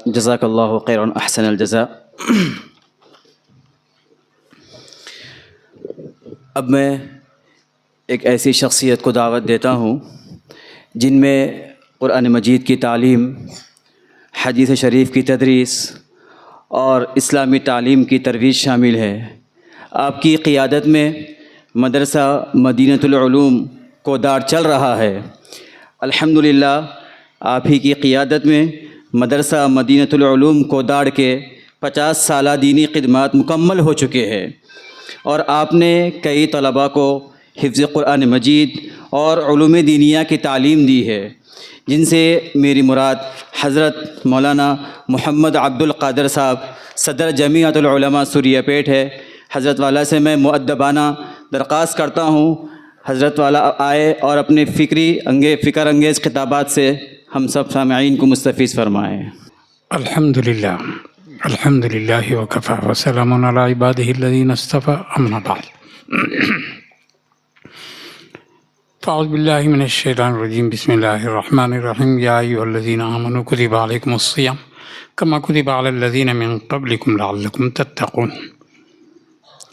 جزاک اللہ خیرا احسن الجزاء۔ اب میں ایک ایسی شخصیت کو دعوت دیتا ہوں جن میں قرآن مجید کی تعلیم، حدیث شریف کی تدریس اور اسلامی تعلیم کی ترویج شامل ہے۔ آپ کی قیادت میں مدرسہ مدینۃ العلوم کوداڑ چل رہا ہے۔ الحمدللہ آپ ہی کی قیادت میں مدرسہ مدینۃ العلوم کوداڑ کے 50 سالہ دینی خدمات مکمل ہو چکے ہیں، اور آپ نے کئی طلباء کو حفظ قرآن مجید اور علوم دینیہ کی تعلیم دی ہے، جن سے میری مراد حضرت مولانا محمد عبد القادر صاحب صدر جمیعۃ العلماء سوریہ پیٹ ہے۔ حضرت والا سے میں مؤدبانہ درخواست کرتا ہوں حضرت والا آئے اور اپنے فکر انگیز خطابات سے ہم سب سامعین کو مستفیض فرمائیں۔ الحمدللہ وکفی وسلام علی عبادہ الذین اصطفی، اما بعد۔ اعوذ باللہ من الشیطان الرجیم، بسم اللہ الرحمن الرحیم۔ یا ایھا الذین آمنوا کتب علیکم الصیام کما کتب علی الذین من قبلکم لعلکم تتقون۔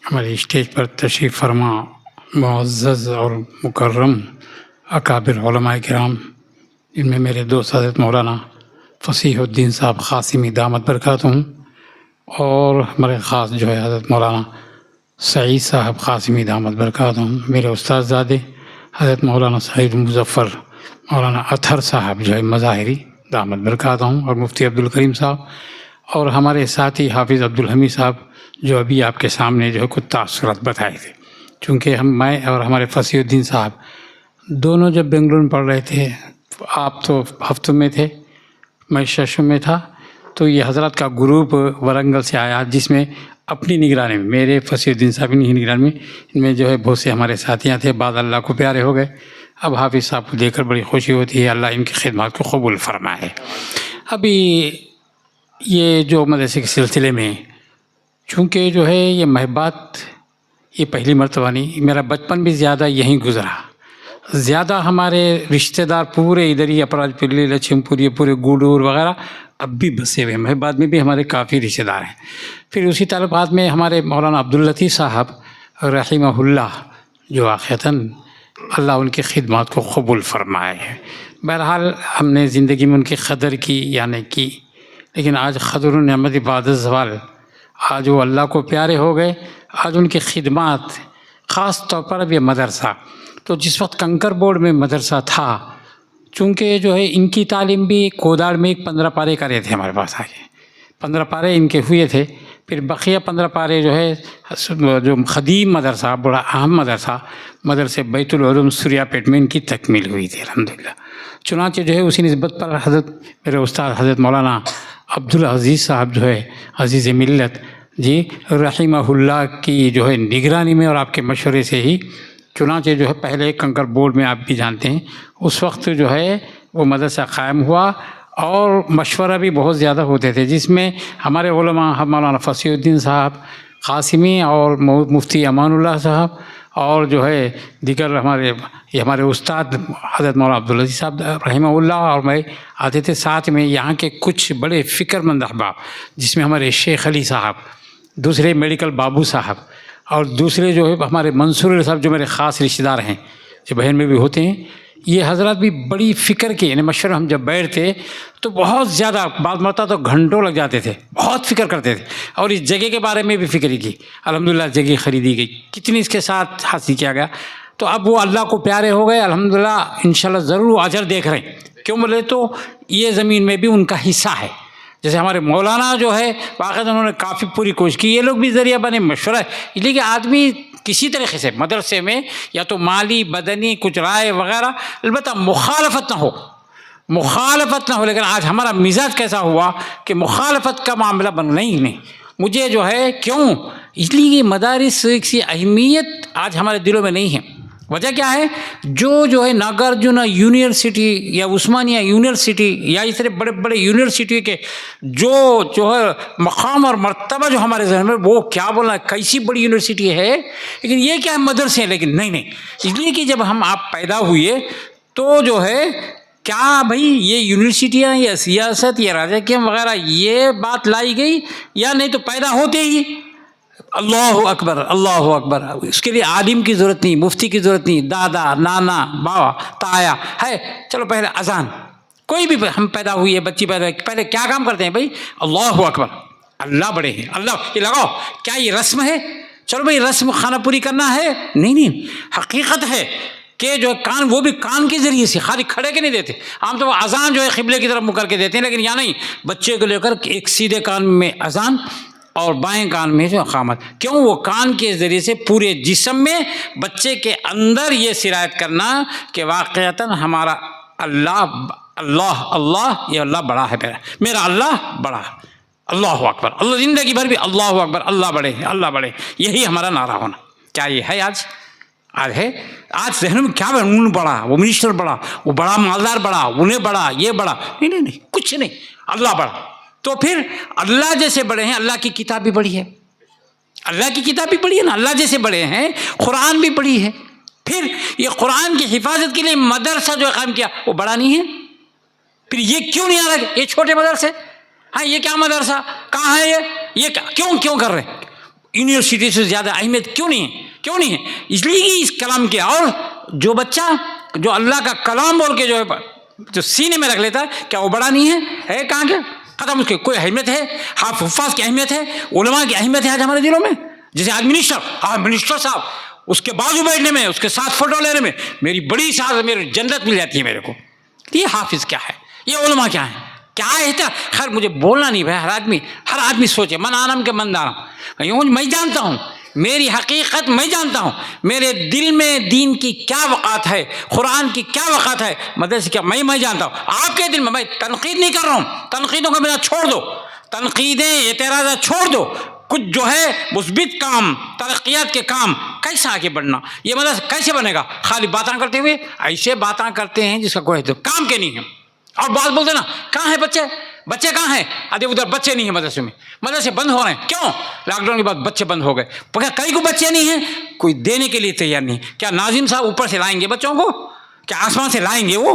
ہمارے اسٹیج پر تشریف فرما معزز اور مکرم اکابر علماء کرام، جن میں میرے دوست حضرت مولانا فصیح الدین صاحب قاسمی دامت برکاتہم، اور ہمارے خاص جو ہے حضرت مولانا سعید صاحب قاسمی دامت برکاتہم، میرے استاد زادے حضرت مولانا سعید مظفر مولانا اطہر صاحب جو ہے مظاہری دامت برکاتہم، اور مفتی عبدالکریم صاحب، اور ہمارے ساتھی حافظ عبدالحمید صاحب جو ابھی آپ کے سامنے جو ہے کچھ تاثرات بتائے تھے۔ چونکہ میں اور ہمارے فصیح الدین صاحب دونوں جب بنگلور میں پڑھ رہے تھے، آپ تو ہفتوں میں تھے، میں ششم میں تھا، تو یہ حضرات کا گروپ ورنگل سے آیا، جس میں اپنی نگرانی میں میرے فصیح الدین صاحب کی نگرانی میں ان میں جو ہے بہت سے ہمارے ساتھیاں تھے، بعض اللہ کو پیارے ہو گئے۔ اب حافظ صاحب کو دیکھ کر بڑی خوشی ہوتی ہے، اللہ ان کی خدمات کو قبول فرمائے۔ ابھی یہ جو مدرسے کے سلسلے میں، چونکہ جو ہے یہ محبات یہ پہلی مرتبہ نہیں، میرا بچپن بھی زیادہ یہیں گزرا، زیادہ ہمارے رشتہ دار پورے ادھر ہی اپراج پلی، لچھم پوری، پورے گوڈور وغیرہ اب بھی بسے ہوئے ہیں۔ محبات میں بھی ہمارے کافی رشتہ دار ہیں۔ پھر اسی تعلقات میں ہمارے مولانا عبداللطیف صاحب رحمہ اللہ جو واقعتاً اللہ ان کی خدمات کو قبول فرمائے ہے۔ بہرحال ہم نے زندگی میں ان کی قدر کی یا نہیں کی، لیکن آج قدر و نعمت بعد الزوال، آج وہ اللہ کو پیارے ہو گئے۔ آج ان کی خدمات، خاص طور پر اب یہ مدرسہ، تو جس وقت کنکر بورڈ میں مدرسہ تھا، چونکہ جو ہے ان کی تعلیم بھی کوداڑ میں 15 پارے کرے تھے، ہمارے پاس آگے 15 پارے ان کے ہوئے تھے، پھر بقیہ 15 پارے جو ہے جو قدیم مدرسہ، بڑا اہم مدرسے بیت العلوم سوریہ پیٹ میں ان کی تکمیل ہوئی تھی الحمدللہ۔ چنانچہ جو ہے اسی نسبت پر حضرت میرے استاد حضرت مولانا عبدالعزیز صاحب جو ہے عزیز ملت جی رحمہ اللہ کی جو ہے نگرانی میں اور آپ کے مشورے سے ہی، چنانچہ جو ہے پہلے کنکر بورڈ میں آپ بھی جانتے ہیں اس وقت جو ہے وہ مدرسہ قائم ہوا، اور مشورہ بھی بہت زیادہ ہوتے تھے، جس میں ہمارے علماء مولانا فصیح الدین صاحب قاسمی اور مفتی امان اللہ صاحب، اور جو ہے دیگر ہمارے استاد حضرت مولانا عبدالعزیز صاحب رحمہ اللہ، اور میں آتے تھے ساتھ میں یہاں کے کچھ بڑے فکر مند احباب، جس میں ہمارے شیخ علی صاحب، دوسرے میڈیکل بابو صاحب، اور دوسرے جو ہے ہمارے منصور علی صاحب جو میرے خاص رشتہ دار ہیں، جو بہن میں بھی ہوتے ہیں۔ یہ حضرات بھی بڑی فکر کے، یعنی مشورہ ہم جب بیٹھتے تو بہت زیادہ، بعض مرتبہ تو گھنٹوں لگ جاتے تھے، بہت فکر کرتے تھے، اور اس جگہ کے بارے میں بھی فکر کی۔ الحمدللہ جگہ خریدی گئی، کتنی اس کے ساتھ حاصل کیا گیا، تو اب وہ اللہ کو پیارے ہو گئے الحمدللہ، انشاءاللہ ضرور اجر دیکھ رہے ہیں۔ کیوں بولے تو یہ زمین میں بھی ان کا حصہ ہے۔ جیسے ہمارے مولانا جو ہے واقعی انہوں نے کافی پوری کوشش کی، یہ لوگ بھی ذریعہ بنے مشورہ، اس لیے کہ آدمی کسی طریقے سے مدرسے میں یا تو مالی بدنی کچھ رائے وغیرہ، البتہ مخالفت نہ ہو، لیکن آج ہمارا مزاج کیسا ہوا کہ مخالفت کا معاملہ بن نہیں مجھے جو ہے، کیوں؟ اس لیے یہ مدارس کی اہمیت آج ہمارے دلوں میں نہیں ہے۔ وجہ کیا ہے؟ جو ہے ناگارجنا یونیورسٹی یا عثمانیہ یونیورسٹی یا اس طرح بڑے بڑے یونیورسٹی کے جو ہے مقام اور مرتبہ جو ہمارے ذہن میں، وہ کیا بولنا کیسی بڑی یونیورسٹی ہے، لیکن یہ کیا ہے مدرسے ہیں، لیکن نہیں، اس لیے کہ جب آپ پیدا ہوئے تو جو ہے کیا بھائی یہ یونیورسٹیاں یا سیاست یا راجکیم وغیرہ یہ بات لائی گئی یا نہیں؟ تو پیدا ہوتے ہی اللہ اکبر اللہ اکبر، اس کے لیے عالم کی ضرورت نہیں، مفتی کی ضرورت نہیں، دادا نانا بابا تایا ہے، چلو پہلے اذان، کوئی بھی ہم پیدا ہوئی ہے بچی پیدا ہوئی، پہلے کیا کام کرتے ہیں بھائی؟ اللہ اکبر، اللہ بڑے ہیں، اللہ یہ لگاؤ، کیا یہ رسم ہے؟ چلو بھائی رسم خانہ پوری کرنا ہے؟ نہیں، حقیقت ہے کہ جو کان، وہ بھی کان کے ذریعے سے، خالی کھڑے کے نہیں دیتے، عام طور پر اذان جو ہے قبلے کی طرف منہ کر کے دیتے ہیں، لیکن یہاں نہیں، بچے کو لے کر ایک سیدھے کان میں اذان اور بائیں کان میں جو اقامت، کیوں؟ وہ کان کے ذریعے سے پورے جسم میں بچے کے اندر یہ سرایت کرنا کہ واقعتاً ہمارا اللہ اللہ اللہ، یہ اللہ بڑا ہے، میرا اللہ بڑا ہے، اللہ اکبر، اللہ زندگی بھر بھی اللہ اکبر، اللہ بڑے ہیں، اللہ بڑے، یہی ہمارا نعرہ ہونا. کیا یہ ہے آج ہے؟ آج ذہن میں کیا بڑا؟ انہوں بڑا، وہ منسٹر بڑا، وہ بڑا مالدار بڑا، انہیں بڑا، یہ بڑا، نہیں، کچھ نہیں، اللہ بڑا. تو پھر اللہ جیسے بڑے ہیں، اللہ کی کتاب بھی بڑی ہے، اللہ کی کتاب بھی بڑی ہے نا، اللہ جیسے بڑے ہیں، قرآن بھی بڑی ہے. پھر یہ قرآن کی حفاظت کے لیے مدرسہ جو قائم کیا وہ بڑا نہیں ہے؟ پھر یہ کیوں نہیں آ رہا؟ یہ چھوٹے مدرسے، ہاں یہ کیا مدرسہ، کہاں ہے یہ کیوں کر رہے ہیں؟ یونیورسٹی سے زیادہ اہمیت کیوں نہیں ہے؟ اس لیے کہ اس کلام کے، اور جو بچہ جو اللہ کا کلام بول کے جو ہے جو سینے میں رکھ لیتا ہے، کیا وہ بڑا نہیں ہے کہاں کے ختم؟ اس کی کوئی اہمیت ہے؟ حفاظ کی اہمیت ہے، علماء کی اہمیت ہے آج ہمارے دلوں میں. جیسے آج منسٹر صاحب، اس کے بازو بیٹھنے میں، اس کے ساتھ فوٹو لینے میں میری بڑی ساتھ میری جنت مل جاتی ہے میرے کو. یہ حافظ کیا ہے؟ یہ علماء کیا ہے؟ کیا ہے؟ خیر مجھے بولنا نہیں بھائی، ہر آدمی سوچے، من عالم کے من دارم. میں جانتا ہوں میری حقیقت، میں جانتا ہوں میرے دل میں دین کی کیا وقعت ہے، قرآن کی کیا وقعت ہے، مدرسے کیا، میں جانتا ہوں. آپ کے دل میں تنقید نہیں کر رہا ہوں، تنقیدوں کا بنا چھوڑ دو، تنقیدیں اعتراضات چھوڑ دو، کچھ جو ہے مثبت کام، ترقیات کے کام، کیسا آگے بڑھنا، یہ مدرسہ کیسے بنے گا؟ خالی باتیں کرتے ہوئے، ایسے باتیں کرتے ہیں جس کا کوئی کام کے نہیں ہے. اور بات بولتے نا، کہاں ہے بچے کہاں ہیں؟ ادھر بچے نہیں ہیں مدرسے میں، مدرسے بند ہو رہے ہیں. کیوں؟ لاک ڈاؤن کے بعد بچے بند ہو گئے. کئی کو بچے نہیں ہیں، کوئی دینے کے لیے تیار نہیں. کیا ناظم صاحب اوپر سے لائیں گے بچوں کو؟ کیا آسمان سے لائیں گے وہ؟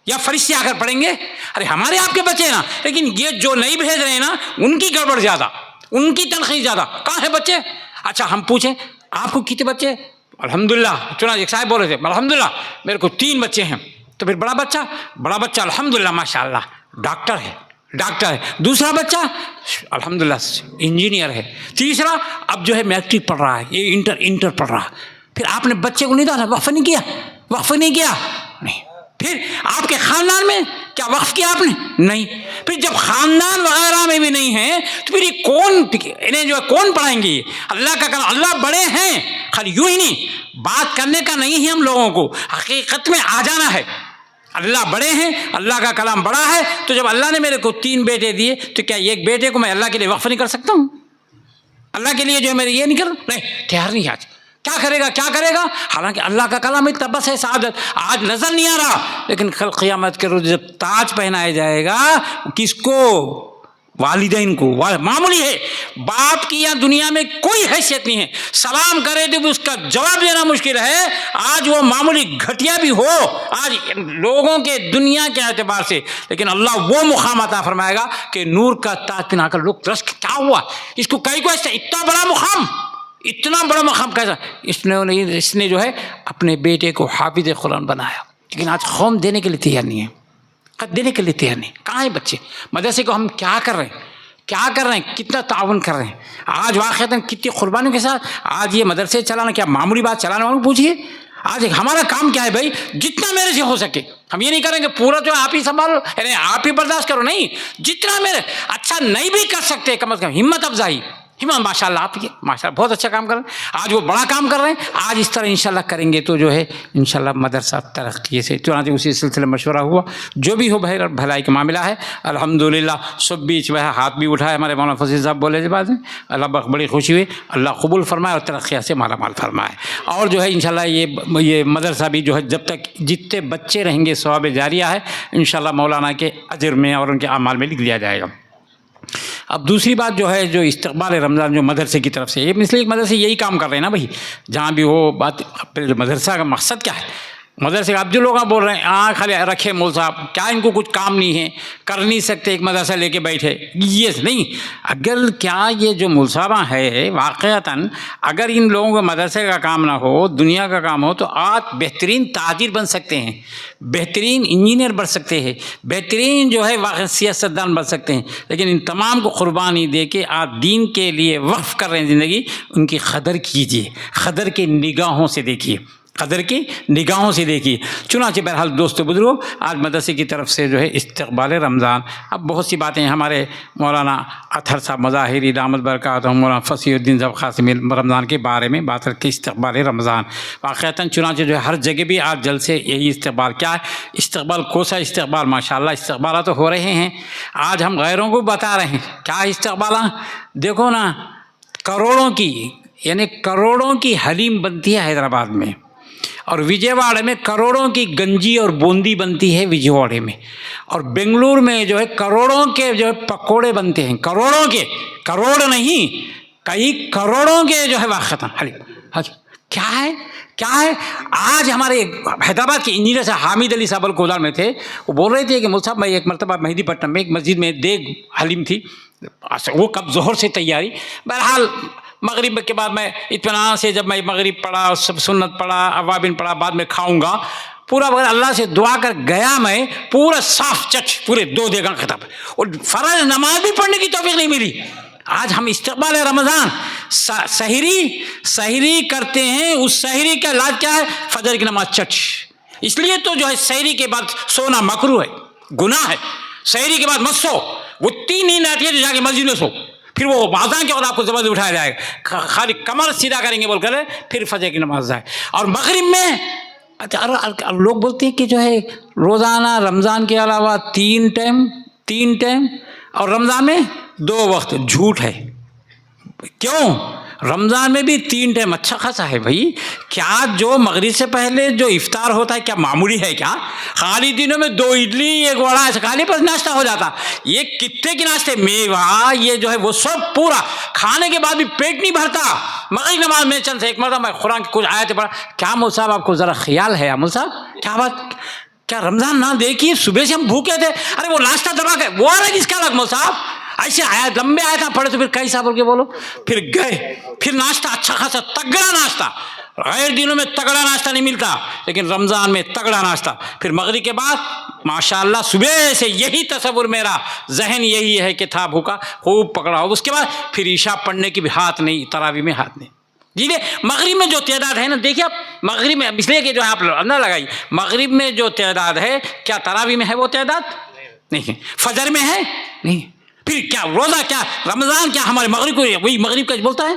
یا فرشتے آ کر پڑھیں گے؟ ارے ہمارے آپ کے بچے ہیں نا، لیکن یہ جو نہیں بھیج رہے ہیں نا، ان کی گڑبڑ زیادہ، ان کی تنخواہ زیادہ. کہاں ہے بچے؟ اچھا ہم پوچھیں آپ کو کتنے بچے؟ الحمدللہ. چنانچہ ایک صاحب بول رہے تھے الحمدللہ میرے کو 3 بچے ہیں. تو پھر بڑا بچہ الحمدللہ ماشاء اللہ ڈاکٹر ہے. دوسرا بچہ الحمدللہ انجینئر ہے. تیسرا اب جو ہے میٹرک پڑھ رہا ہے، یہ انٹر پڑھ رہا ہے. پھر آپ نے بچے کو نہیں ڈالا، وقف نہیں کیا نہیں. پھر آپ کے خاندان میں کیا وقف کیا آپ نے؟ نہیں. پھر جب خاندان وغیرہ میں بھی نہیں ہے تو پھر یہ انہیں جو ہے کون پڑھائیں گے؟ اللہ کا کلام، اللہ بڑے ہیں، خالی یوں ہی نہیں، بات کرنے کا نہیں ہے ہم لوگوں کو، حقیقت میں آ جانا ہے. اللہ بڑے ہیں، اللہ کا کلام بڑا ہے. تو جب اللہ نے میرے کو 3 بیٹے دیے تو کیا ایک بیٹے کو میں اللہ کے لیے وقف نہیں کر سکتا ہوں؟ اللہ کے لیے جو ہے میرے یہ نہیں تیار نہیں. آج کیا کرے گا؟ حالانکہ اللہ کا کلام اتنا بس ہے سعادت، آج نظر نہیں آ رہا، لیکن کل قیامت کے روز جب تاج پہنایا جائے گا، کس کو؟ والدین کو. معمولی ہے، باپ کی یا دنیا میں کوئی حیثیت نہیں ہے، سلام کرے تو اس کا جواب دینا مشکل ہے. آج وہ معمولی گھٹیا بھی ہو آج لوگوں کے دنیا کے اعتبار سے، لیکن اللہ وہ مقام عطا فرمائے گا کہ نور کا تاج پہنا کر لوگ ترس کیا ہوا اس کو، کئی کو اتنا بڑا مقام کیسا؟ اس نے جو ہے اپنے بیٹے کو حافظ قرآن بنایا، لیکن آج قوم دینے کے لیے تیار نہیں ہے، کہاں ہے بچے؟ مدرسے کو ہم کیا کر رہے ہیں، کتنا تعاون کر رہے ہیں آج، واقعتاً کتنی قربانیوں کے ساتھ. آج یہ مدرسے چلانا کیا معمولی بات؟ چلانے والوں کو پوچھیے آج ہمارا کام کیا ہے بھائی، جتنا میرے سے ہو سکے. ہم یہ نہیں کریں گے پورا جو آپ ہی سنبھالو، یعنی آپ ہی برداشت کرو، نہیں، جتنا میرے اچھا نہیں بھی کر سکتے کم از کم ہمت افزائی. ماشاء اللہ آپ یہ ماشاء اللہ بہت اچھا کام کر رہے ہیں، آج وہ بڑا کام کر رہے ہیں. آج اس طرح انشاءاللہ کریں گے تو جو ہے انشاءاللہ مدرسہ ترقی سے. چنانچہ اسی سلسلے مشورہ ہوا، جو بھی ہو بھلائی کا معاملہ ہے. الحمدللہ سب بیچ میں ہاتھ بھی اٹھائے، ہمارے مولانا فضیل صاحب بولے بعد میں، اللہ بڑی خوشی ہوئی، اللہ قبول فرمائے اور ترقیات سے مالا مال فرمائے. اور جو ہے انشاءاللہ یہ مدرسہ بھی جو ہے جب تک جتنے بچے رہیں گے ثواب جاریہ ہے انشاءاللہ مولانا کے اجر میں اور ان کے اعمال میں لکھ دیا جائے گا. اب دوسری بات جو ہے، جو استقبال رمضان جو مدرسے کی طرف سے، یہ مثل ایک مدرسے یہی کام کر رہے ہیں نا بھائی، جہاں بھی ہو بات. مدرسہ کا مقصد کیا ہے؟ مدرسے اب جو لوگ بول رہے ہیں آنکھ خالی رکھے مول صاحب، کیا ان کو کچھ کام نہیں ہے، کر نہیں سکتے، ایک مدرسہ لے کے بیٹھے، یہ نہیں. اگر کیا یہ جو مول صاحب ہے واقعتاً اگر ان لوگوں کو مدرسے کا کام نہ ہو، دنیا کا کام ہو، تو آج بہترین تاجر بن سکتے ہیں، بہترین انجینئر بن سکتے ہیں، بہترین جو ہے سیاستدان بن سکتے ہیں. لیکن ان تمام کو قربانی دے کے آپ دین کے لیے وقف کر رہے ہیں زندگی، ان کی قدر کیجیے، قدر کی نگاہوں سے دیکھیے، قدر کی نگاہوں سے دیکھیے. چنانچہ بہرحال دوستو بزرگوں، آج مدرسے کی طرف سے جو ہے استقبال رمضان، اب بہت سی باتیں ہمارے مولانا اطہر صاحب مظاہری دامت برکاتہم، مولانا فصیح الدین ذوق قاسمی رمضان کے بارے میں بات کر کے استقبال رمضان واقعتاً چنانچہ جو ہے ہر جگہ بھی آج جلسے یہی استقبال، کیا ہے استقبال، کوسا استقبال، ماشاءاللہ استقبالات تو ہو رہے ہیں. آج ہم غیروں کو بتا رہے ہیں کیا استقبال. دیکھو نا، کروڑوں کی یعنی کروڑوں کی حلیم بنتی ہے حیدرآباد میں، اور وجے واڑے میں کروڑوں کی گنجی اور بوندی بنتی ہے وجے واڑے میں، اور بنگلور میں جو ہے کروڑوں کے جو ہے پکوڑے بنتے ہیں، کروڑوں کے، کروڑ نہیں کئی کروڑوں کے جو ہے واقعتاً حلیم. کیا ہے کیا ہے. آج ہمارے حیدرآباد کے انجینئر سے حامد علی صاحب الکودار میں تھے، وہ بول رہے تھے کہ مول صاحب میں ایک مرتبہ مہدی پٹنم میں ایک مسجد میں دیگ حلیم تھی، وہ کب ظہر سے تیاری، بہرحال مغرب کے بعد میں اطمینان سے جب میں مغرب پڑھا، سب سنت پڑھا، اوابین پڑھا، بعد میں کھاؤں گا پورا وغیرہ، اللہ سے دعا کر گیا میں پورا صاف چچ پورے 2 دیگاں ختم، اور فرض نماز بھی پڑھنے کی توفیق نہیں ملی. آج ہم استقبال رمضان سحری کرتے ہیں، اس سحری کا علاج کیا ہے؟ فجر کی نماز چچ. اس لیے تو جو ہے سحری کے بعد سونا مکروہ ہے، گناہ ہے. سحری کے بعد مت سو، وہ 3 نیند آتی ہے تو جا کے مسجد میں سو، پھر وہ اذان کے بعد آپ کو زبردست اٹھایا جائے گا، خالی کمر سیدھا کریں گے بول کر پھر فجر کی نماز جائے. اور مغرب میں لوگ بولتے ہیں کہ جو ہے روزانہ رمضان کے علاوہ 3 ٹائم اور رمضان میں 2 وقت. جھوٹ ہے. کیوں؟ رمضان میں بھی 3 ٹائم اچھا خاصا ہے بھائی. کیا جو مغرب سے پہلے جو افطار ہوتا ہے کیا معمولی ہے کیا؟ خالی دنوں میں 2 اڈلی 1 وڑا ایسا کھا لی بس ناشتہ ہو جاتا. یہ کتنے کے ناشتے، میوہ یہ جو ہے وہ سب پورا کھانے کے بعد بھی پیٹ نہیں بھرتا. مغرب نماز میں چند سے ایک مرتبہ میں قرآن کی کچھ آیتیں پڑھا. کیا مول صاحب آپ کو ذرا خیال ہے مول صاحب کیا بات، کیا رمضان نہ دیکھیے صبح سے ہم بھوکے تھے، ارے وہ ناشتہ دبا کے وہ الگ اس کا الگ مول صاحب، ایسے آیا لمبے آیا تھا پڑھے تو پھر کیسا بول کے بولو، پھر گئے پھر ناشتہ اچھا خاصا تگڑا ناشتہ. غیر دنوں میں تگڑا ناشتہ نہیں ملتا، لیکن رمضان میں تگڑا ناشتہ. پھر مغرب کے بعد ماشاءاللہ صبح سے یہی تصور میرا ذہن یہی ہے کہ تھا بھوکا خوب پکڑا ہو. اس کے بعد پھر عشاء پڑھنے کی بھی ہاتھ نہیں، تراویح میں ہاتھ نہیں. جی مغرب میں جو تعداد ہے نا، دیکھیے آپ مغرب میں اس لیے کہ جو ہے آپ نہ لگائی، مغرب میں جو تعداد ہے کیا تراویح میں ہے وہ تعداد؟ نہیں. فجر میں ہے؟ نہیں. پھر کیا روزہ، کیا رمضان، کیا ہمارے مغرب کو وہی مغرب کا بولتا ہے؟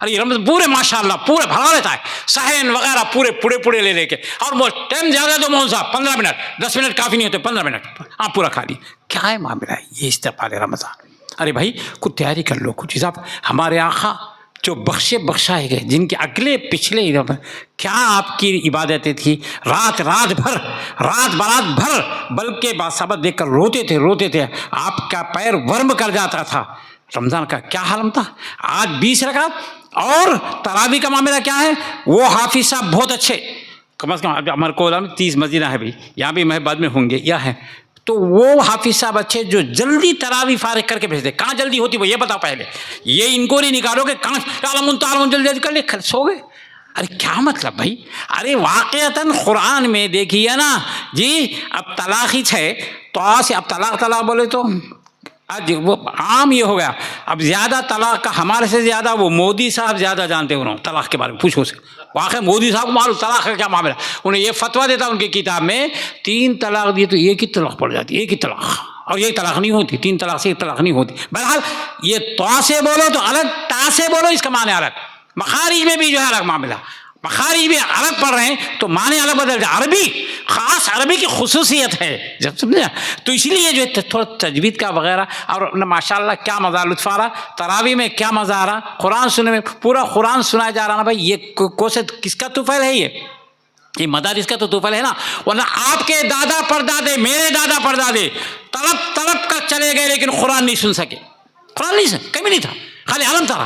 ارے یہ رمضان پورے ماشاءاللہ پورے بھرا لیتا ہے، صحن وغیرہ پورے پورے لے کے، اور وہ ٹائم زیادہ تو مول صاحب 15 منٹ 10 منٹ کافی نہیں ہوتے، 15 منٹ آپ پورا کھا لی. کیا ہے معاملہ ہے یہ استقبال رمضان؟ ارے بھائی کچھ تیاری کر لو کچھ حساب. ہمارے آقا جو بخشائے گئے، جن کے اگلے پچھلے کیا آپ کی عبادتیں تھی، رات برات بھر، بلکہ باصابت دیکھ کر روتے تھے، آپ کا پیر ورم کر جاتا تھا. رمضان کا کیا حالم تھا. آج 20 رکعت اور تراویح کا معاملہ کیا ہے؟ وہ حافظ صاحب بہت اچھے، کم از کم ہمارے کولہا میں 30 مسجدیں ہیں بھائی، یہاں بھی میں بعد میں ہوں گے یا ہے، تو وہ حافظ صاحب اچھے جو جلدی تراویح فارغ کر کے بھیجتے. کہاں جلدی ہوتی وہ یہ بتاؤ پہلے، یہ انکوائری نکالو کہ کہاں جلدی کر لے سو گئے. ارے کیا مطلب بھائی؟ ارے واقعتاً قرآن میں دیکھیے نا جی، اب طلاق ہی ہے تو آج اب طلاق بولے تو آج وہ عام یہ ہو گیا. اب زیادہ طلاق کا ہمارے سے زیادہ وہ مودی صاحب زیادہ جانتے ہیں انہوں طلاق کے بارے میں، پوچھو سے. واقعی مودی صاحب کو معلوم طلاق کا کیا معاملہ. انہیں یہ فتویٰ دیتا ان کی کتاب میں 3 طلاق دیے تو ایک ہی طلاق پڑ جاتی، ایک ہی طلاق، اور یہ طلاق نہیں ہوتی، 3 طلاق سے ایک طلاق نہیں ہوتی. بہرحال یہ تو سے بولو تو الگ، تا سے بولو اس کا معنی الگ. مخارج میں بھی جو ہے الگ معاملہ، مخارج بھی الگ پڑھ رہے ہیں تو معنی الگ بدل جائے. عربی خاص عربی کی خصوصیت ہے جب سمجھا، تو اسی لیے جو ہے تھوڑا تجوید کا وغیرہ. اور ماشاءاللہ کیا مزہ لطف آ رہا، تراویح میں کیا مزہ آ رہا، قرآن سننے میں پورا قرآن سنایا جا رہا نا بھائی. یہ کس کا طفیل ہے؟ یہ مدارس کا تو طفیل ہے نا. ورنہ آپ کے دادا پردادے، میرے دادا پردادے تڑپ کر چلے گئے لیکن قرآن نہیں سن سکے. قرآن نہیں سن کبھی نہیں تھا، خالی علم تھا.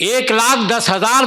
1,10,000,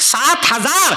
7,000